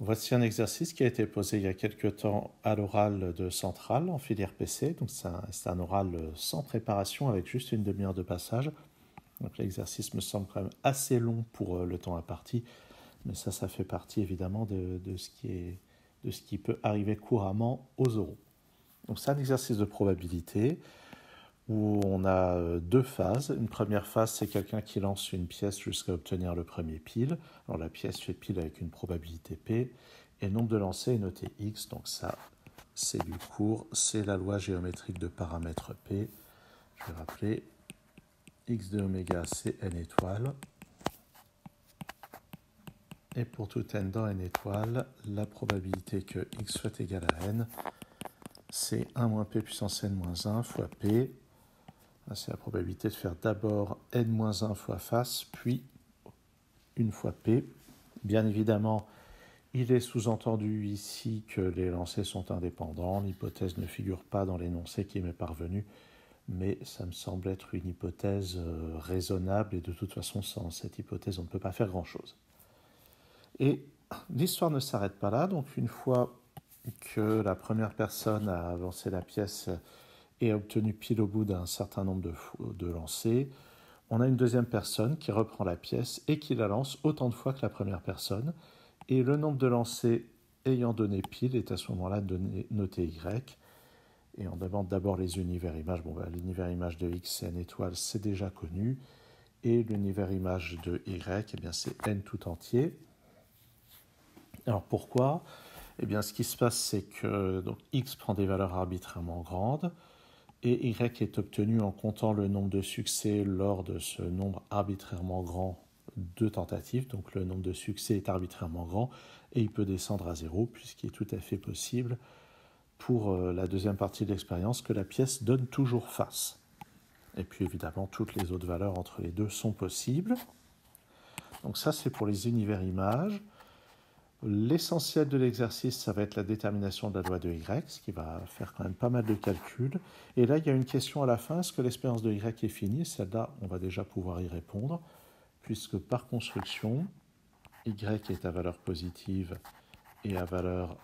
Voici un exercice qui a été posé il y a quelques temps à l'oral de Centrale en filière PC. Donc c'est un oral sans préparation avec juste une demi-heure de passage. Donc l'exercice me semble quand même assez long pour le temps imparti, mais ça fait partie évidemment de ce qui peut arriver couramment aux oraux. Donc c'est un exercice de probabilité où on a deux phases. Une première phase, c'est quelqu'un qui lance une pièce jusqu'à obtenir le premier pile. Alors la pièce fait pile avec une probabilité P, et le nombre de lancers est noté X, donc ça, c'est du cours, c'est la loi géométrique de paramètre P. Je vais rappeler, X de oméga, c'est n étoiles. Et pour tout n dans n étoiles, la probabilité que X soit égal à n, c'est 1 moins P puissance n moins 1 fois P. C'est la probabilité de faire d'abord n-1 fois face, puis une fois P. Bien évidemment, il est sous-entendu ici que les lancers sont indépendants. L'hypothèse ne figure pas dans l'énoncé qui m'est parvenu, mais ça me semble être une hypothèse raisonnable, et de toute façon, sans cette hypothèse, on ne peut pas faire grand-chose. Et l'histoire ne s'arrête pas là. Donc une fois que la première personne a lancé la pièce et a obtenu pile au bout d'un certain nombre de lancers, on a une deuxième personne qui reprend la pièce et qui la lance autant de fois que la première personne. Et le nombre de lancers ayant donné pile est à ce moment-là noté Y. Et on demande d'abord les univers images. L'univers image de X, c'est n étoile, c'est déjà connu. Et l'univers image de Y, eh bien, c'est n tout entier. Alors pourquoi ? Eh bien, ce qui se passe, c'est que donc, X prend des valeurs arbitrairement grandes, et Y est obtenu en comptant le nombre de succès lors de ce nombre arbitrairement grand de tentatives. Donc le nombre de succès est arbitrairement grand, et il peut descendre à 0, puisqu'il est tout à fait possible pour la deuxième partie de l'expérience que la pièce donne toujours face. Et puis évidemment, toutes les autres valeurs entre les deux sont possibles. Donc ça, c'est pour les univers images. L'essentiel de l'exercice, ça va être la détermination de la loi de Y, ce qui va faire quand même pas mal de calculs. Et là, il y a une question à la fin, est-ce que l'espérance de Y est finie ? Celle-là, on va déjà pouvoir y répondre, puisque par construction, Y est à valeur positive et à valeur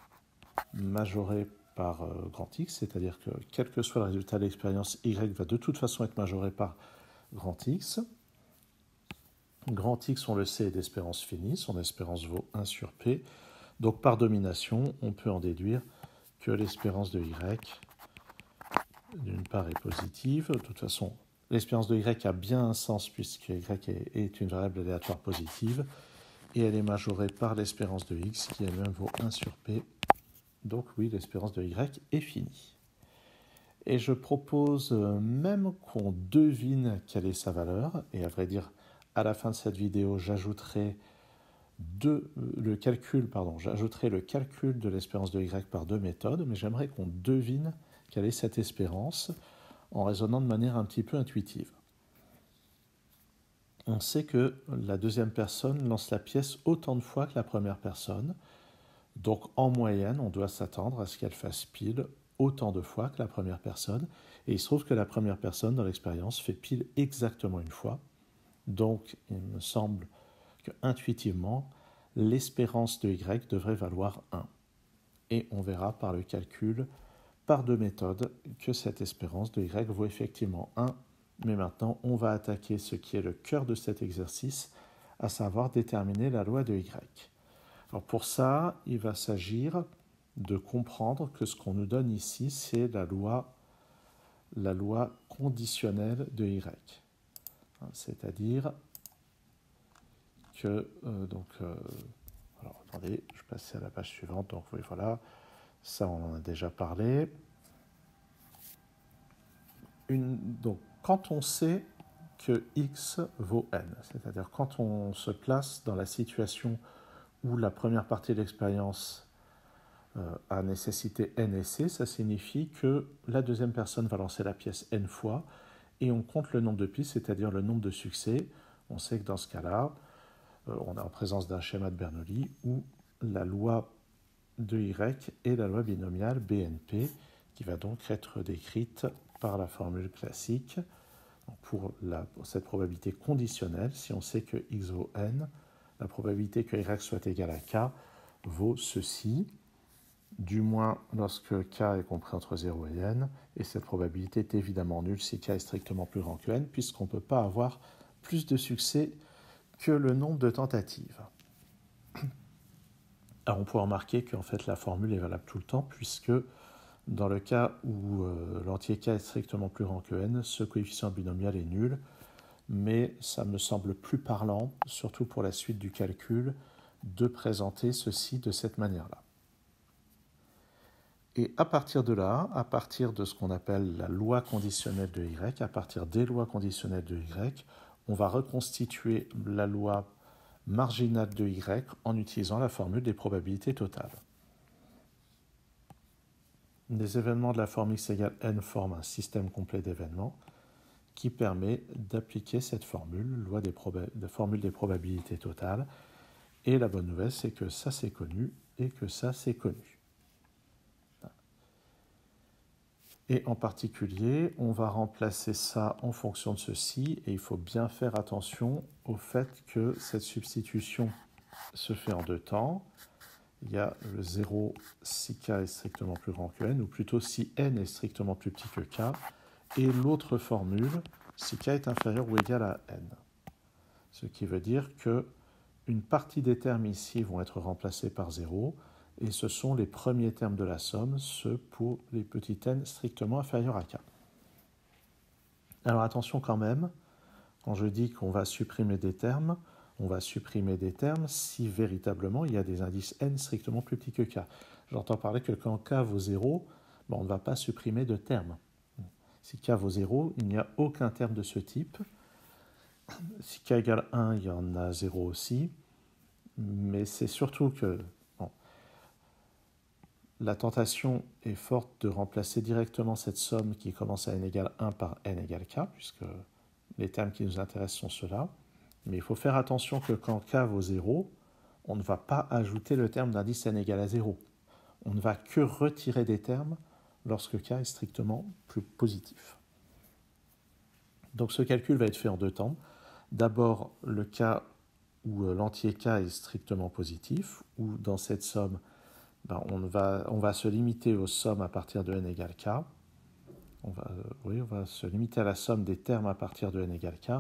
majorée par grand X, c'est-à-dire que quel que soit le résultat de l'expérience, Y va de toute façon être majoré par grand X. Grand X, on le sait, est d'espérance finie, son espérance vaut 1 sur P. Donc par domination, on peut en déduire que l'espérance de Y, d'une part, est positive. De toute façon, l'espérance de Y a bien un sens puisque Y est une variable aléatoire positive, et elle est majorée par l'espérance de X qui elle-même vaut 1 sur P. Donc oui, l'espérance de Y est finie. Et je propose même qu'on devine quelle est sa valeur, et à vrai dire, à la fin de cette vidéo, j'ajouterai le calcul de l'espérance de Y par deux méthodes, mais j'aimerais qu'on devine quelle est cette espérance en raisonnant de manière un petit peu intuitive. On sait que la deuxième personne lance la pièce autant de fois que la première personne, donc en moyenne, on doit s'attendre à ce qu'elle fasse pile autant de fois que la première personne, et il se trouve que la première personne dans l'expérience fait pile exactement une fois, donc il me semble que intuitivement, l'espérance de Y devrait valoir 1. Et on verra par le calcul, par deux méthodes, que cette espérance de Y vaut effectivement 1. Mais maintenant, on va attaquer ce qui est le cœur de cet exercice, à savoir déterminer la loi de Y. Alors pour ça, il va s'agir de comprendre que ce qu'on nous donne ici, c'est la loi conditionnelle de Y. C'est-à-dire que, alors attendez, je passe à la page suivante, donc oui, voilà, ça on en a déjà parlé. Donc quand on sait que x vaut n, c'est-à-dire quand on se place dans la situation où la première partie de l'expérience a nécessité n et c, ça signifie que la deuxième personne va lancer la pièce n fois, et on compte le nombre de pistes, c'est-à-dire le nombre de succès. On sait que dans ce cas-là, on est en présence d'un schéma de Bernoulli où la loi de Y est la loi binomiale BNP, qui va donc être décrite par la formule classique. Pour cette probabilité conditionnelle, si on sait que x vaut n, la probabilité que Y soit égal à k vaut ceci, du moins lorsque k est compris entre 0 et n, et cette probabilité est évidemment nulle si k est strictement plus grand que n, puisqu'on ne peut pas avoir plus de succès que le nombre de tentatives. Alors on peut remarquer qu'en fait la formule est valable tout le temps, puisque dans le cas où l'entier k est strictement plus grand que n, ce coefficient binomial est nul, mais ça me semble plus parlant, surtout pour la suite du calcul, de présenter ceci de cette manière-là. Et à partir de là, à partir de ce qu'on appelle la loi conditionnelle de y, à partir des lois conditionnelles de y, on va reconstituer la loi marginale de y en utilisant la formule des probabilités totales. Les événements de la forme x égale n forment un système complet d'événements qui permet d'appliquer cette formule, formule des probabilités totales. Et la bonne nouvelle, c'est que ça c'est connu et que ça c'est connu. Et en particulier, on va remplacer ça en fonction de ceci, et il faut bien faire attention au fait que cette substitution se fait en deux temps. Il y a le 0 si k est strictement plus grand que n, ou plutôt si n est strictement plus petit que k, et l'autre formule, si k est inférieur ou égal à n. Ce qui veut dire qu'une partie des termes ici vont être remplacés par 0, et ce sont les premiers termes de la somme, ceux pour les petits n strictement inférieurs à k. Alors attention quand même, quand je dis qu'on va supprimer des termes, on va supprimer des termes si véritablement il y a des indices n strictement plus petits que k. J'entends parler que quand k vaut 0, on ne va pas supprimer de termes. Si k vaut 0, il n'y a aucun terme de ce type. Si k égale 1, il y en a 0 aussi. Mais c'est surtout que la tentation est forte de remplacer directement cette somme qui commence à n égale 1 par n égale k, puisque les termes qui nous intéressent sont ceux-là. Mais il faut faire attention que quand k vaut 0, on ne va pas ajouter le terme d'indice n égale à 0. On ne va que retirer des termes lorsque k est strictement plus positif. Donc ce calcul va être fait en deux temps. D'abord le cas où l'entier k est strictement positif, où dans cette somme, on va se limiter aux sommes à partir de n égale k. On va se limiter à la somme des termes à partir de n égale k.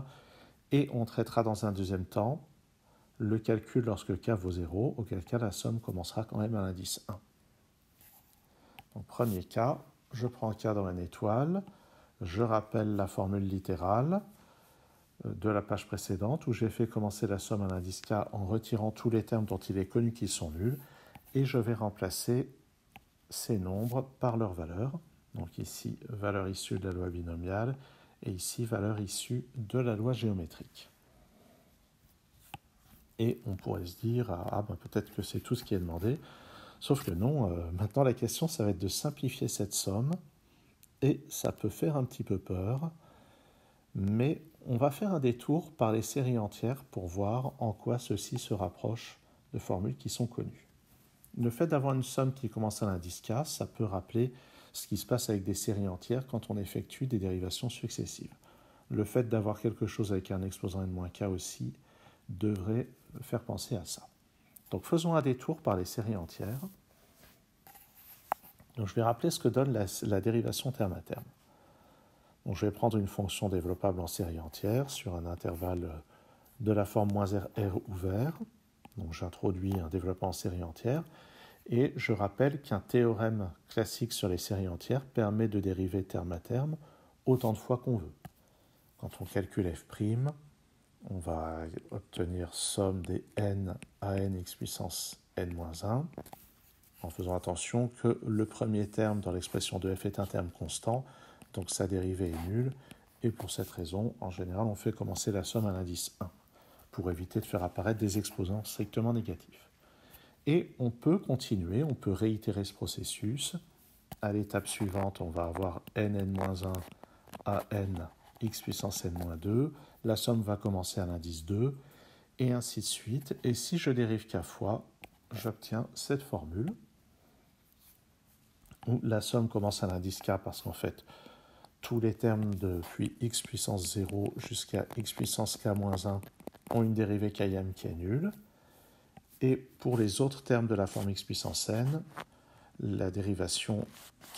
Et on traitera dans un deuxième temps le calcul lorsque k vaut 0, auquel cas la somme commencera quand même à l'indice 1. Donc premier cas, je prends k dans n étoile, je rappelle la formule littérale de la page précédente où j'ai fait commencer la somme à l'indice k en retirant tous les termes dont il est connu qu'ils sont nuls, et je vais remplacer ces nombres par leur valeur. Donc ici, valeur issue de la loi binomiale, et ici, valeur issue de la loi géométrique. Et on pourrait se dire, peut-être que c'est tout ce qui est demandé, sauf que non, maintenant la question, ça va être de simplifier cette somme, et ça peut faire un petit peu peur, mais on va faire un détour par les séries entières pour voir en quoi ceci se rapproche de formules qui sont connues. Le fait d'avoir une somme qui commence à l'indice k, ça peut rappeler ce qui se passe avec des séries entières quand on effectue des dérivations successives. Le fait d'avoir quelque chose avec un exposant n-k aussi devrait faire penser à ça. Donc faisons un détour par les séries entières. Donc je vais rappeler ce que donne la dérivation terme à terme. Donc je vais prendre une fonction développable en série entière sur un intervalle de la forme -r ouvert. Donc j'introduis un développement en série entière. Et je rappelle qu'un théorème classique sur les séries entières permet de dériver terme à terme autant de fois qu'on veut. Quand on calcule f', on va obtenir somme des n à n x puissance n-1, en faisant attention que le premier terme dans l'expression de f est un terme constant, donc sa dérivée est nulle, et pour cette raison, en général, on fait commencer la somme à l'indice 1, pour éviter de faire apparaître des exposants strictement négatifs. Et on peut continuer, on peut réitérer ce processus. À l'étape suivante, on va avoir n-1 à n x puissance n-2. La somme va commencer à l'indice 2, et ainsi de suite. Et si je dérive k fois, j'obtiens cette formule, où la somme commence à l'indice k parce qu'en fait, tous les termes depuis x puissance 0 jusqu'à x puissance k-1 ont une dérivée km qui est nulle. Et pour les autres termes de la forme x puissance n, la dérivation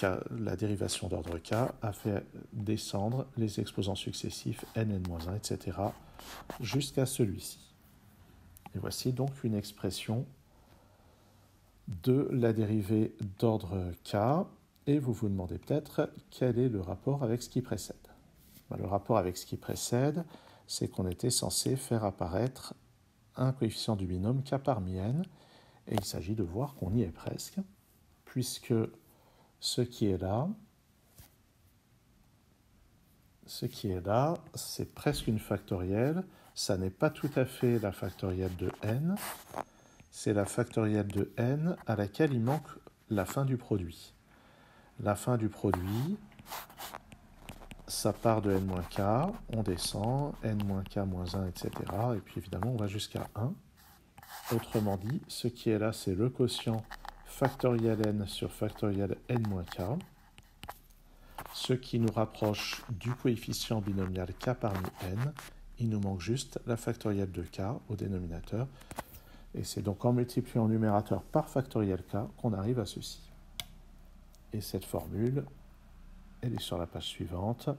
d'ordre k a fait descendre les exposants successifs n, n-1, etc. jusqu'à celui-ci. Et voici donc une expression de la dérivée d'ordre k. Et vous vous demandez peut-être quel est le rapport avec ce qui précède. Le rapport avec ce qui précède, c'est qu'on était censé faire apparaître un coefficient du binôme k parmi n, et il s'agit de voir qu'on y est presque, puisque ce qui est là, c'est presque une factorielle. Ça n'est pas tout à fait la factorielle de n, c'est la factorielle de n à laquelle il manque la fin du produit. La fin du produit, ça part de n-k, on descend, n-k-1, etc. Et puis évidemment, on va jusqu'à 1. Autrement dit, ce qui est là, c'est le quotient factoriel n sur factoriel n-k, ce qui nous rapproche du coefficient binomial k parmi n. Il nous manque juste la factorielle de k au dénominateur. Et c'est donc en multipliant le numérateur par factoriel k qu'on arrive à ceci. Et cette formule, elle est sur la page suivante.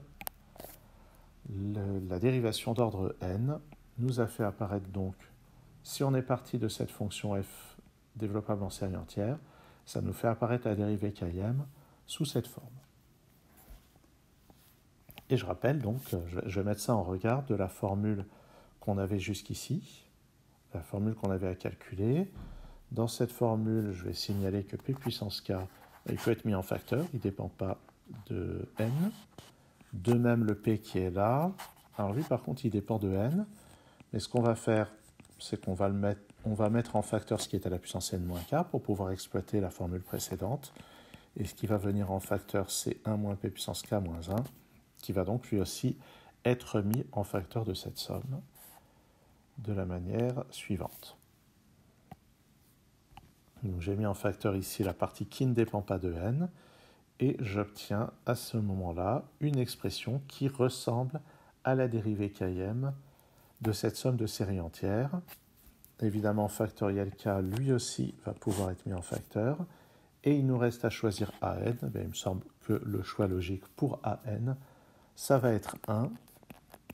La dérivation d'ordre n nous a fait apparaître donc, si on est parti de cette fonction f développable en série entière, ça nous fait apparaître la dérivée km sous cette forme. Et je rappelle donc, je vais mettre ça en regard de la formule qu'on avait jusqu'ici, la formule qu'on avait à calculer. Dans cette formule, je vais signaler que p puissance k, il peut être mis en facteur, il ne dépend pas de n. De même, le p qui est là, alors lui par contre, il dépend de n, mais ce qu'on va faire, c'est qu'on va mettre en facteur ce qui est à la puissance n-k pour pouvoir exploiter la formule précédente. Et ce qui va venir en facteur, c'est 1 moins p puissance k moins 1, qui va donc lui aussi être mis en facteur de cette somme de la manière suivante. Donc j'ai mis en facteur ici la partie qui ne dépend pas de n, et j'obtiens à ce moment-là une expression qui ressemble à la dérivée km de cette somme de série entière. Évidemment, factoriel k, lui aussi, va pouvoir être mis en facteur. Et il nous reste à choisir an. Il me semble que le choix logique pour an, ça va être 1.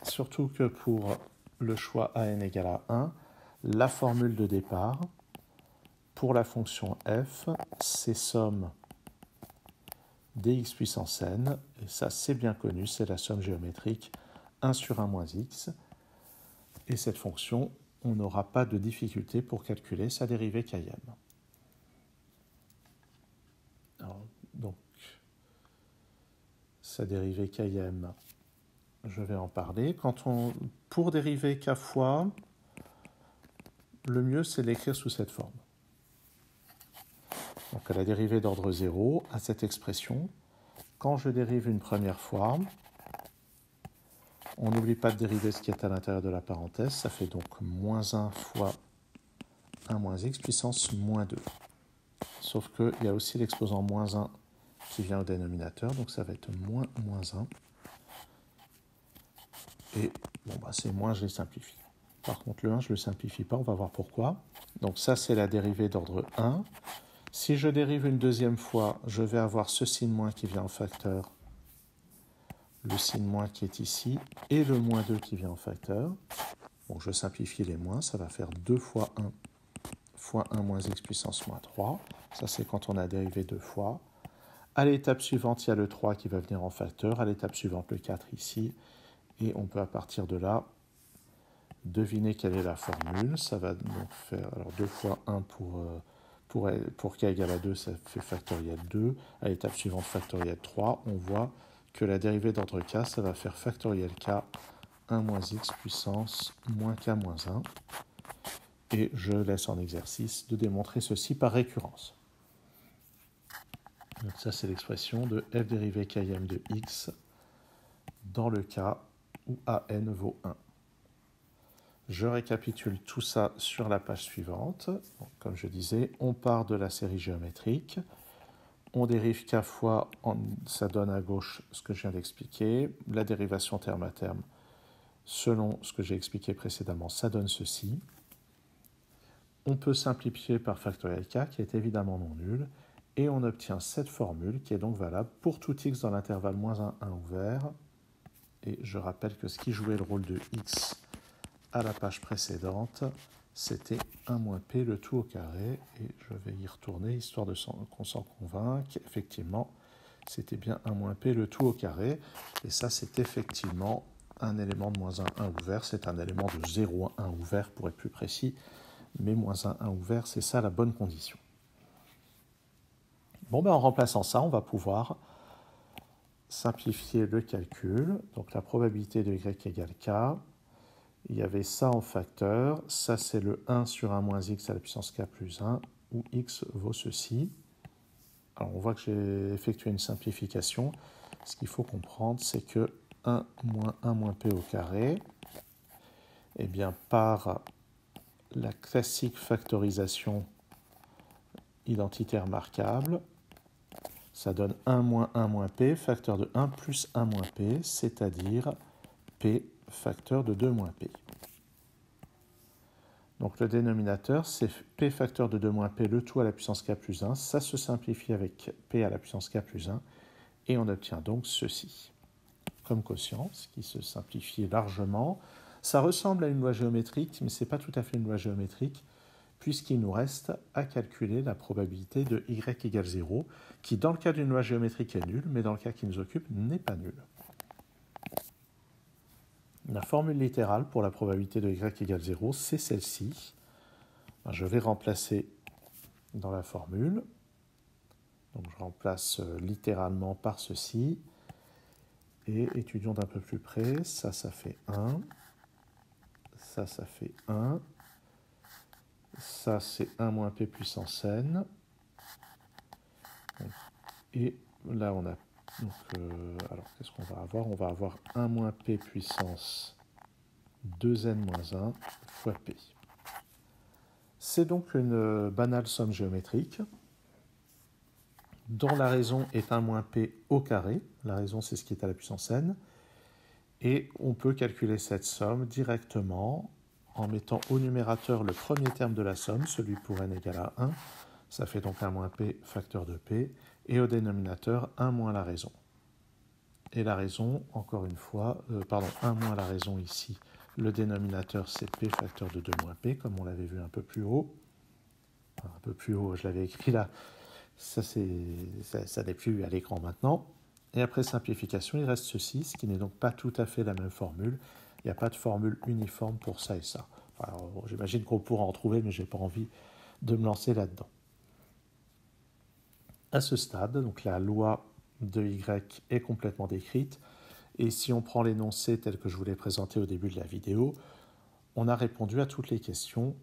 Surtout que pour le choix an égale à 1, la formule de départ, pour la fonction f, c'est somme dx puissance n, et ça c'est bien connu, c'est la somme géométrique 1 sur 1 moins x. Et cette fonction, on n'aura pas de difficulté pour calculer sa dérivée km. Alors, donc, sa dérivée km, je vais en parler. Pour dériver k fois, le mieux c'est d'écrire sous cette forme. Donc à la dérivée d'ordre 0, à cette expression, quand je dérive une première fois, on n'oublie pas de dériver ce qui est à l'intérieur de la parenthèse, ça fait donc moins 1 fois 1 moins x puissance moins 2. Sauf qu'il y a aussi l'exposant moins 1 qui vient au dénominateur, donc ça va être moins 1. Et bon, ces moins, je les simplifie. Par contre, le 1, je ne le simplifie pas, on va voir pourquoi. Donc ça, c'est la dérivée d'ordre 1. Si je dérive une deuxième fois, je vais avoir ce signe moins qui vient en facteur, le signe moins qui est ici, et le moins 2 qui vient en facteur. Bon, je simplifie les moins, ça va faire 2 fois 1 fois 1 moins x puissance moins 3. Ça, c'est quand on a dérivé 2 fois. À l'étape suivante, il y a le 3 qui va venir en facteur. À l'étape suivante, le 4 ici. Et on peut, à partir de là, deviner quelle est la formule. Ça va donc faire alors 2 fois 1 pour k égale à 2, ça fait factoriel 2. À l'étape suivante, factoriel 3. On voit que la dérivée d'ordre k, ça va faire factoriel k 1 moins x puissance moins k moins 1. Et je laisse en exercice de démontrer ceci par récurrence. Donc ça, c'est l'expression de f dérivée km de x dans le cas où an vaut 1. Je récapitule tout ça sur la page suivante. Donc, comme je disais, on part de la série géométrique. On dérive k fois, ça donne à gauche ce que je viens d'expliquer. La dérivation terme à terme, selon ce que j'ai expliqué précédemment, ça donne ceci. On peut simplifier par factoriel k, qui est évidemment non nul, et on obtient cette formule qui est donc valable pour tout x dans l'intervalle -1, 1 ouvert. Et je rappelle que ce qui jouait le rôle de x à la page précédente, c'était 1 moins p, le tout au carré. Et je vais y retourner, histoire qu'on s'en convainque. Effectivement, c'était bien 1 moins p, le tout au carré. Et ça, c'est effectivement un élément de -1, 1 ouvert. C'est un élément de 0, 1 ouvert, pour être plus précis. Mais -1, 1 ouvert, c'est ça la bonne condition. Bon, ben, en remplaçant ça, on va pouvoir simplifier le calcul. Donc la probabilité de y égale k. Il y avait ça en facteur. Ça, c'est le 1 sur 1 moins x à la puissance k plus 1, où x vaut ceci. Alors on voit que j'ai effectué une simplification. Ce qu'il faut comprendre, c'est que 1 moins 1 moins p au carré, eh bien, par la classique factorisation identitaire marquable, ça donne 1 moins 1 moins p, facteur de 1 plus 1 moins p, c'est-à-dire p facteur de 2 moins p. Donc le dénominateur, c'est p facteur de 2 moins p, le tout à la puissance k plus 1. Ça se simplifie avec p à la puissance k plus 1. Et on obtient donc ceci comme quotient, ce qui se simplifie largement. Ça ressemble à une loi géométrique, mais ce n'est pas tout à fait une loi géométrique, puisqu'il nous reste à calculer la probabilité de y égale 0, qui dans le cas d'une loi géométrique est nulle, mais dans le cas qui nous occupe n'est pas nulle. La formule littérale pour la probabilité de y égale 0, c'est celle-ci. Je vais remplacer dans la formule. Donc je remplace littéralement par ceci. Et étudions d'un peu plus près. Ça fait 1. Ça fait 1. Ça, c'est 1 moins p puissance n. Et là, on a... alors, qu'est-ce qu'on va avoir? On va avoir 1 moins p puissance 2n moins 1 fois p. C'est donc une banale somme géométrique dont la raison est 1 moins p au carré. La raison, c'est ce qui est à la puissance n. Et on peut calculer cette somme directement en mettant au numérateur le premier terme de la somme, celui pour n égale à 1. Ça fait donc 1 moins p facteur de p. Et au dénominateur, 1 moins la raison. Et la raison, encore une fois, 1 moins la raison ici. Le dénominateur, c'est p facteur de 2 moins p, comme on l'avait vu un peu plus haut. Enfin, un peu plus haut, je l'avais écrit là. Ça n'est plus à l'écran maintenant. Et après simplification, il reste ceci, ce qui n'est donc pas tout à fait la même formule. Il n'y a pas de formule uniforme pour ça et ça. Enfin, j'imagine qu'on pourra en trouver, mais je n'ai pas envie de me lancer là-dedans. À ce stade, donc la loi de y est complètement décrite. Et si on prend l'énoncé tel que je vous l'ai présenté au début de la vidéo, on a répondu à toutes les questions.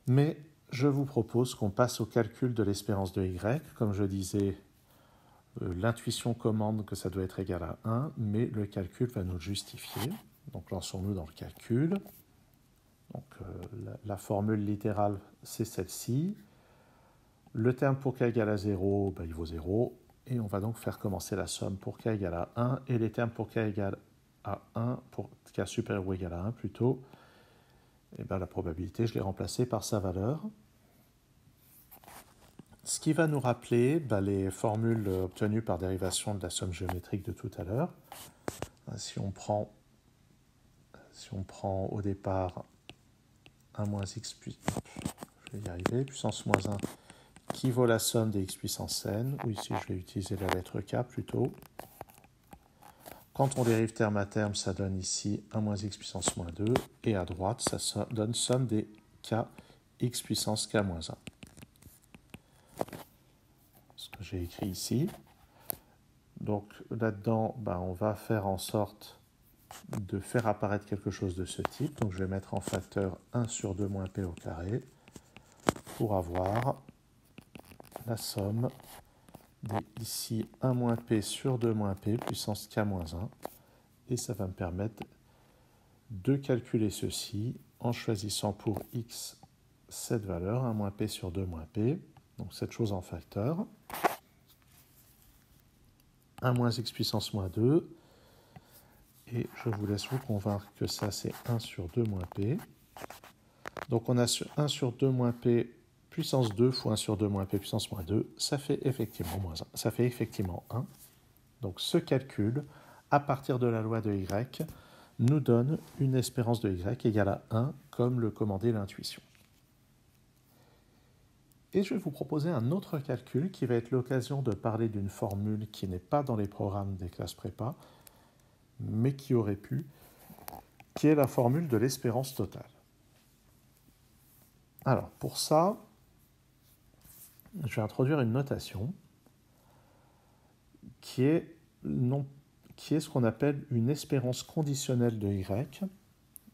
Mais je vous propose qu'on passe au calcul de l'espérance de y. Comme je disais, l'intuition commande que ça doit être égal à 1, mais le calcul va nous le justifier. Donc lançons-nous dans le calcul. Donc, la formule littérale, c'est celle-ci. Le terme pour k égale à 0, il vaut 0. Et on va donc faire commencer la somme pour k égale à 1. Et les termes pour k égale à 1, pour k supérieur ou égal à 1 plutôt, et la probabilité, je l'ai remplacée par sa valeur. Ce qui va nous rappeler les formules obtenues par dérivation de la somme géométrique de tout à l'heure. Si on prend au départ 1 moins x, je vais y arriver, puissance moins 1, qui vaut la somme des x puissance n, ou ici je vais utiliser la lettre k plutôt. Quand on dérive terme à terme, ça donne ici 1 moins x puissance moins 2, et à droite, ça donne somme des k x puissance k moins 1. Ce que j'ai écrit ici. Donc là-dedans, on va faire en sorte de faire apparaître quelque chose de ce type. Donc je vais mettre en facteur 1 sur 2 moins p au carré pour avoir la somme des ici 1 moins p sur 2 moins p puissance k moins 1. Et ça va me permettre de calculer ceci en choisissant pour x cette valeur, 1 moins p sur 2 moins p. Donc cette chose en facteur. 1 moins x puissance moins 2. Et je vous laisse vous convaincre que ça, c'est 1 sur 2 moins p. Donc on a 1 sur 2 moins p puissance 2 fois 1 sur 2 moins p puissance moins 2, ça fait effectivement moins 1. Ça fait effectivement 1. Donc ce calcul, à partir de la loi de y, nous donne une espérance de y égale à 1, comme le commandait l'intuition. Et je vais vous proposer un autre calcul qui va être l'occasion de parler d'une formule qui n'est pas dans les programmes des classes prépa, mais qui aurait pu, qui est la formule de l'espérance totale. Alors, pour ça, je vais introduire une notation qui est ce qu'on appelle une espérance conditionnelle de y.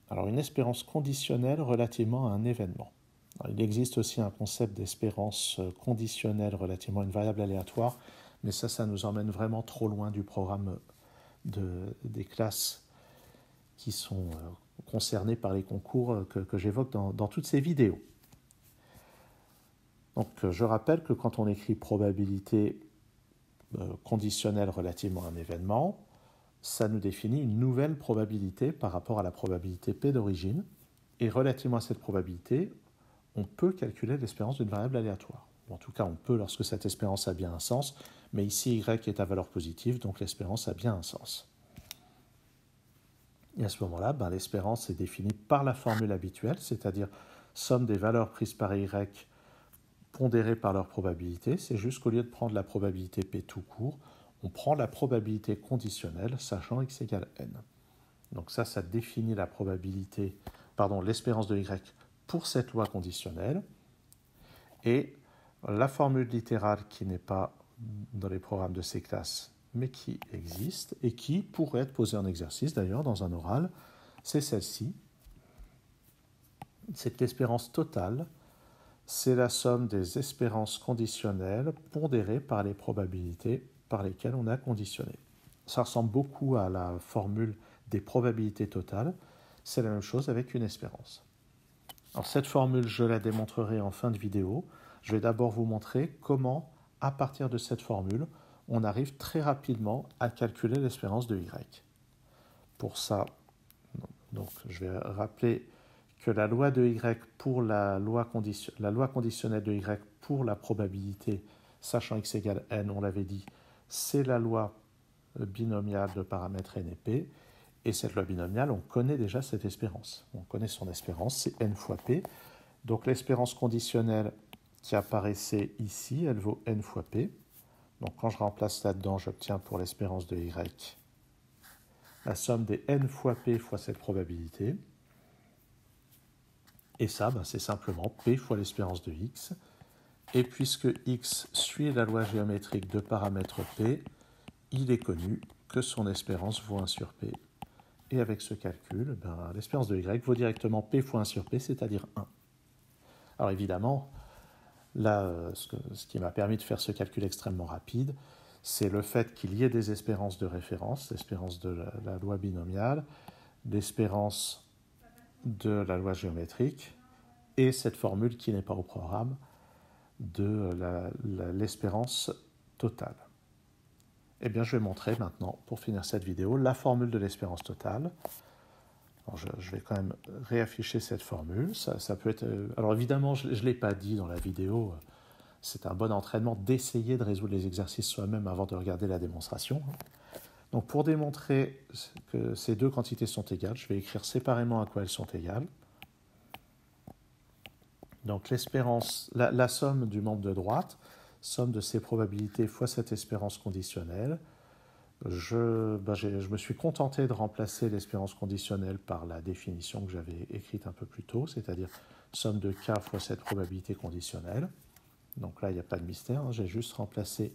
Alors, une espérance conditionnelle relativement à un événement. Alors, il existe aussi un concept d'espérance conditionnelle relativement à une variable aléatoire, mais ça nous emmène vraiment trop loin du programme des classes qui sont concernées par les concours que j'évoque dans toutes ces vidéos. Donc, je rappelle que quand on écrit probabilité conditionnelle relativement à un événement, ça nous définit une nouvelle probabilité par rapport à la probabilité P d'origine. Et relativement à cette probabilité, on peut calculer l'espérance d'une variable aléatoire. En tout cas, on peut lorsque cette espérance a bien un sens, mais ici, y est à valeur positive, donc l'espérance a bien un sens. Et à ce moment-là, l'espérance est définie par la formule habituelle, c'est-à-dire somme des valeurs prises par y pondérées par leur probabilité. C'est juste qu'au lieu de prendre la probabilité P tout court, on prend la probabilité conditionnelle, sachant x égale n. Donc ça définit la probabilité, l'espérance de y pour cette loi conditionnelle. Et la formule littérale qui n'est pas dans les programmes de ces classes, mais qui existe et qui pourrait être posée en exercice d'ailleurs dans un oral, c'est celle-ci. C'est l'espérance totale, c'est la somme des espérances conditionnelles pondérées par les probabilités par lesquelles on a conditionné. Ça ressemble beaucoup à la formule des probabilités totales, c'est la même chose avec une espérance. Alors cette formule, je la démontrerai en fin de vidéo. Je vais d'abord vous montrer comment, à partir de cette formule, on arrive très rapidement à calculer l'espérance de y. Pour ça, donc, je vais rappeler que la loi de y pour la loi conditionnelle de y pour la probabilité, sachant x égale n, on l'avait dit, c'est la loi binomiale de paramètres n et p. Et cette loi binomiale, on connaît déjà cette espérance. On connaît son espérance, c'est n fois p. Donc l'espérance conditionnelle qui apparaissait ici, elle vaut n fois p. Donc quand je remplace là-dedans, j'obtiens pour l'espérance de y la somme des n fois p fois cette probabilité. Et ça, c'est simplement p fois l'espérance de x. Et puisque x suit la loi géométrique de paramètre p, il est connu que son espérance vaut 1 sur p. Et avec ce calcul, l'espérance de y vaut directement p fois 1 sur p, c'est-à-dire 1. Alors évidemment, là, ce qui m'a permis de faire ce calcul extrêmement rapide, c'est le fait qu'il y ait des espérances de référence, l'espérance de la loi binomiale, l'espérance de la loi géométrique, et cette formule qui n'est pas au programme de l'espérance totale. Eh bien, je vais montrer maintenant, pour finir cette vidéo, la formule de l'espérance totale. Alors, je vais quand même réafficher cette formule. Ça peut être. Alors évidemment, je ne l'ai pas dit dans la vidéo. C'est un bon entraînement d'essayer de résoudre les exercices soi-même avant de regarder la démonstration. Donc pour démontrer que ces deux quantités sont égales, je vais écrire séparément à quoi elles sont égales. Donc l'espérance, la somme du membre de droite, somme de ces probabilités fois cette espérance conditionnelle. Je me suis contenté de remplacer l'espérance conditionnelle par la définition que j'avais écrite un peu plus tôt, c'est-à-dire somme de k fois cette probabilité conditionnelle. Donc là, il n'y a pas de mystère, j'ai juste remplacé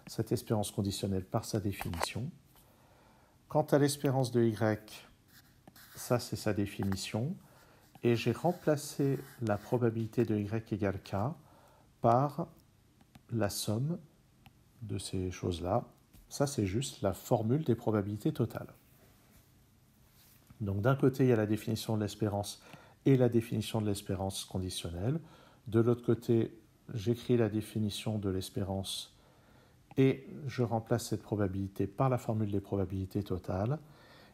cette espérance conditionnelle par sa définition. Quant à l'espérance de y, ça c'est sa définition, et j'ai remplacé la probabilité de y égale k par la somme de ces choses-là. Ça, c'est juste la formule des probabilités totales. Donc d'un côté, il y a la définition de l'espérance et la définition de l'espérance conditionnelle. De l'autre côté, j'écris la définition de l'espérance et je remplace cette probabilité par la formule des probabilités totales.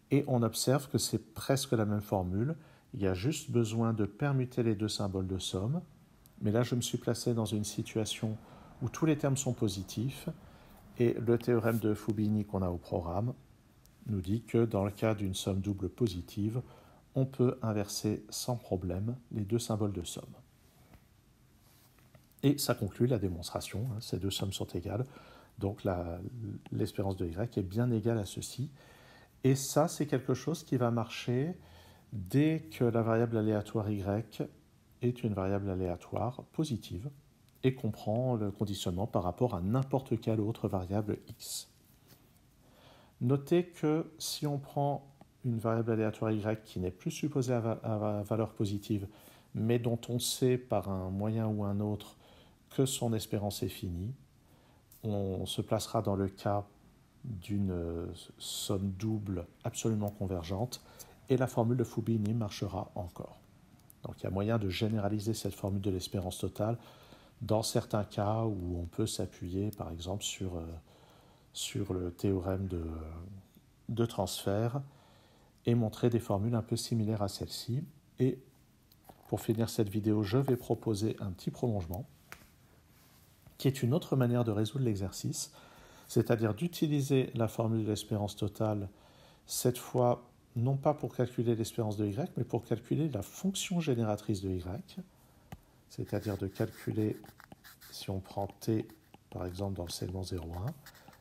Et on observe que c'est presque la même formule. Il y a juste besoin de permuter les deux symboles de somme. Mais là, je me suis placé dans une situation où tous les termes sont positifs. Et le théorème de Fubini qu'on a au programme nous dit que dans le cas d'une somme double positive, on peut inverser sans problème les deux symboles de somme. Et ça conclut la démonstration. Ces deux sommes sont égales. Donc l'espérance de y est bien égale à ceci. Et ça, c'est quelque chose qui va marcher dès que la variable aléatoire y est une variable aléatoire positive et comprend le conditionnement par rapport à n'importe quelle autre variable x. Notez que si on prend une variable aléatoire y qui n'est plus supposée à valeur positive, mais dont on sait par un moyen ou un autre que son espérance est finie, on se placera dans le cas d'une somme double absolument convergente et la formule de Fubini marchera encore. Donc il y a moyen de généraliser cette formule de l'espérance totale dans certains cas où on peut s'appuyer par exemple sur le théorème de transfert et montrer des formules un peu similaires à celle-ci. Et pour finir cette vidéo, je vais proposer un petit prolongement qui est une autre manière de résoudre l'exercice, c'est-à-dire d'utiliser la formule de l'espérance totale, cette fois non pas pour calculer l'espérance de y, mais pour calculer la fonction génératrice de y, c'est-à-dire de calculer, si on prend t, par exemple dans le segment 0,1,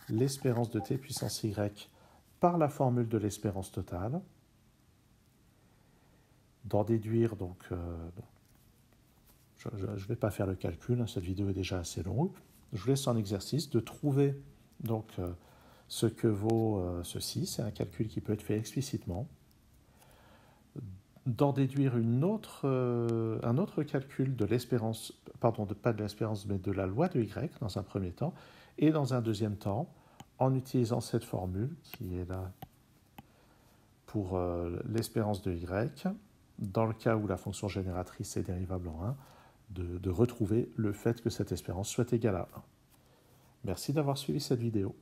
l'espérance de t puissance y par la formule de l'espérance totale, d'en déduire, donc, je ne vais pas faire le calcul, cette vidéo est déjà assez longue, je vous laisse en exercice de trouver donc, ce que vaut ceci, c'est un calcul qui peut être fait explicitement, d'en déduire un autre calcul de l'espérance, pardon, pas de l'espérance, mais de la loi de y dans un premier temps, et dans un deuxième temps, en utilisant cette formule qui est là pour l'espérance de y, dans le cas où la fonction génératrice est dérivable en 1, de retrouver le fait que cette espérance soit égale à 1. Merci d'avoir suivi cette vidéo.